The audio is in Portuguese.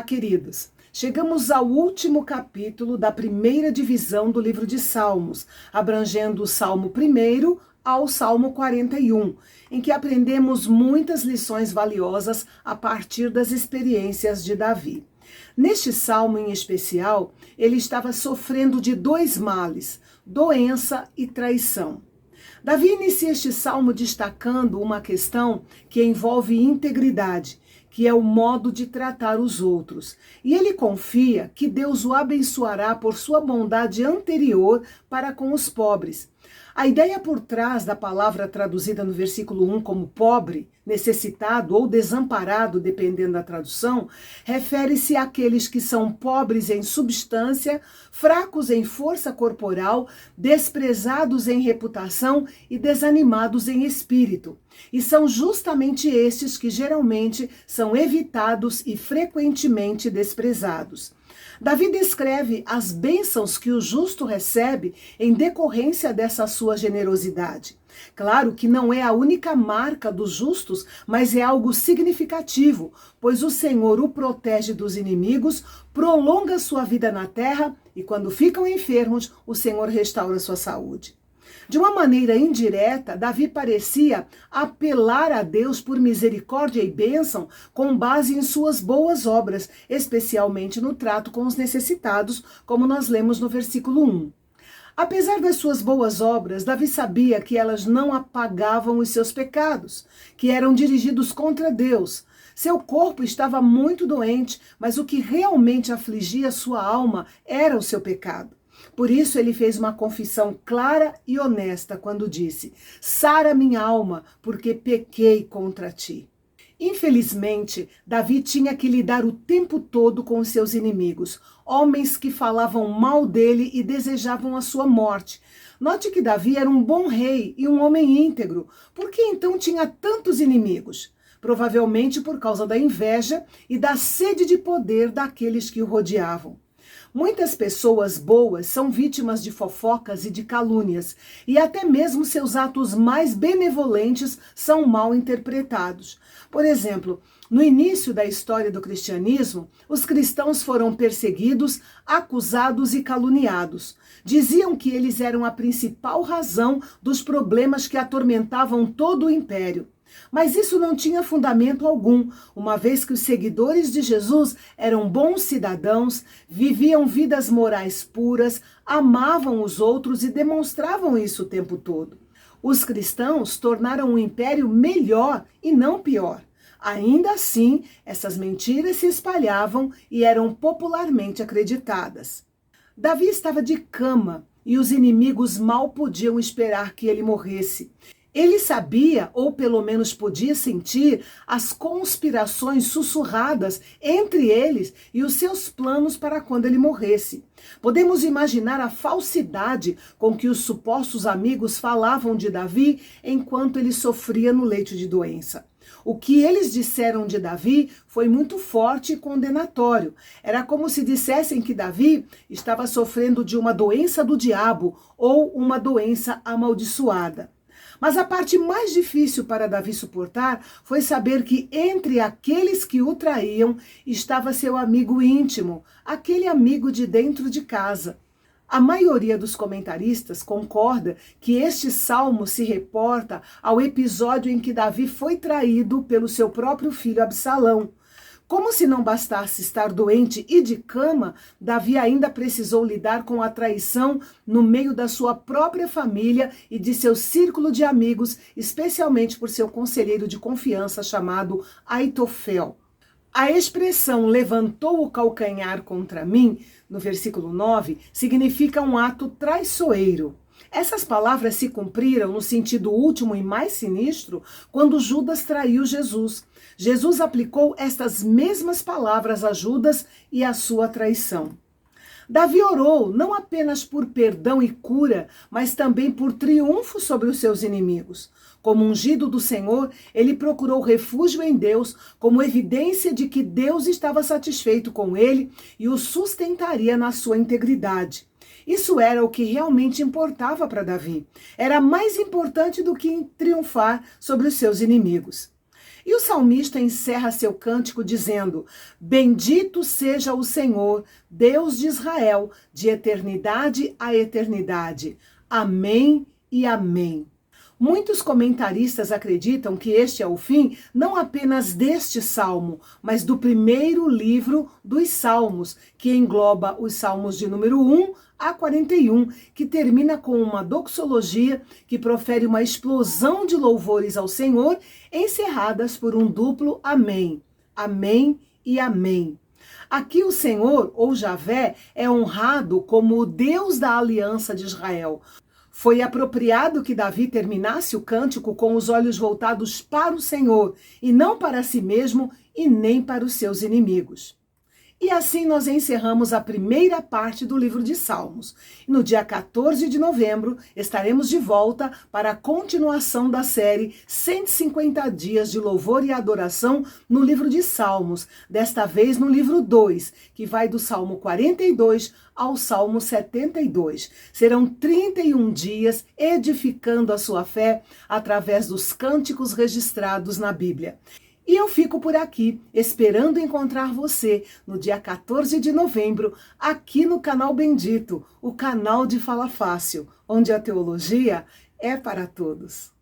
Olá, queridos. Chegamos ao último capítulo da primeira divisão do livro de Salmos, abrangendo o Salmo 1 ao Salmo 41, em que aprendemos muitas lições valiosas a partir das experiências de Davi. Neste salmo em especial, ele estava sofrendo de dois males, doença e traição. Davi inicia este salmo destacando uma questão que envolve integridade, que é o modo de tratar os outros. E ele confia que Deus o abençoará por sua bondade anterior para com os pobres. A ideia por trás da palavra traduzida no versículo 1 como pobre, necessitado ou desamparado, dependendo da tradução, refere-se àqueles que são pobres em substância, fracos em força corporal, desprezados em reputação e desanimados em espírito. E são justamente estes que geralmente são evitados e frequentemente desprezados. Davi descreve as bênçãos que o justo recebe em decorrência dessa sua generosidade. Claro que não é a única marca dos justos, mas é algo significativo, pois o Senhor o protege dos inimigos, prolonga sua vida na terra e quando ficam enfermos, o Senhor restaura sua saúde. De uma maneira indireta, Davi parecia apelar a Deus por misericórdia e bênção com base em suas boas obras, especialmente no trato com os necessitados, como nós lemos no versículo 1. Apesar das suas boas obras, Davi sabia que elas não apagavam os seus pecados, que eram dirigidos contra Deus. Seu corpo estava muito doente, mas o que realmente afligia sua alma era o seu pecado. Por isso ele fez uma confissão clara e honesta quando disse: "Sara minha alma, porque pequei contra ti." Infelizmente, Davi tinha que lidar o tempo todo com os seus inimigos, homens que falavam mal dele e desejavam a sua morte. Note que Davi era um bom rei e um homem íntegro. Por que então tinha tantos inimigos? Provavelmente por causa da inveja e da sede de poder daqueles que o rodeavam. Muitas pessoas boas são vítimas de fofocas e de calúnias, e até mesmo seus atos mais benevolentes são mal interpretados. Por exemplo, no início da história do cristianismo, os cristãos foram perseguidos, acusados e caluniados. Diziam que eles eram a principal razão dos problemas que atormentavam todo o império. Mas isso não tinha fundamento algum, uma vez que os seguidores de Jesus eram bons cidadãos, viviam vidas morais puras, amavam os outros e demonstravam isso o tempo todo. Os cristãos tornaram o império melhor e não pior. Ainda assim, essas mentiras se espalhavam e eram popularmente acreditadas. Davi estava de cama e os inimigos mal podiam esperar que ele morresse. Ele sabia, ou pelo menos podia sentir, as conspirações sussurradas entre eles e os seus planos para quando ele morresse. Podemos imaginar a falsidade com que os supostos amigos falavam de Davi enquanto ele sofria no leito de doença. O que eles disseram de Davi foi muito forte e condenatório. Era como se dissessem que Davi estava sofrendo de uma doença do diabo ou uma doença amaldiçoada. Mas a parte mais difícil para Davi suportar foi saber que entre aqueles que o traíam estava seu amigo íntimo, aquele amigo de dentro de casa. A maioria dos comentaristas concorda que este salmo se reporta ao episódio em que Davi foi traído pelo seu próprio filho Absalão. Como se não bastasse estar doente e de cama, Davi ainda precisou lidar com a traição no meio da sua própria família e de seu círculo de amigos, especialmente por seu conselheiro de confiança chamado Aitofel. A expressão "levantou o calcanhar contra mim", no versículo 9, significa um ato traiçoeiro. Essas palavras se cumpriram no sentido último e mais sinistro quando Judas traiu Jesus. Jesus aplicou estas mesmas palavras a Judas e à sua traição. Davi orou não apenas por perdão e cura, mas também por triunfo sobre os seus inimigos. Como ungido do Senhor, ele procurou refúgio em Deus como evidência de que Deus estava satisfeito com ele e o sustentaria na sua integridade. Isso era o que realmente importava para Davi. Era mais importante do que triunfar sobre os seus inimigos. E o salmista encerra seu cântico dizendo: Bendito seja o Senhor, Deus de Israel, de eternidade a eternidade. Amém e amém. Muitos comentaristas acreditam que este é o fim não apenas deste salmo, mas do primeiro livro dos Salmos, que engloba os salmos de número 1 a 41, que termina com uma doxologia que profere uma explosão de louvores ao Senhor, encerradas por um duplo amém. Amém e amém. Aqui o Senhor, ou Javé, é honrado como o Deus da aliança de Israel. Foi apropriado que Davi terminasse o cântico com os olhos voltados para o Senhor, e não para si mesmo e nem para os seus inimigos. E assim nós encerramos a primeira parte do livro de Salmos. No dia 14 de novembro, estaremos de volta para a continuação da série 150 dias de louvor e adoração no livro de Salmos, desta vez no livro 2, que vai do Salmo 42 ao Salmo 72. Serão 31 dias edificando a sua fé através dos cânticos registrados na Bíblia. E eu fico por aqui, esperando encontrar você no dia 14 de novembro, aqui no Canal Bendito, o canal de Fala Fácil, onde a teologia é para todos.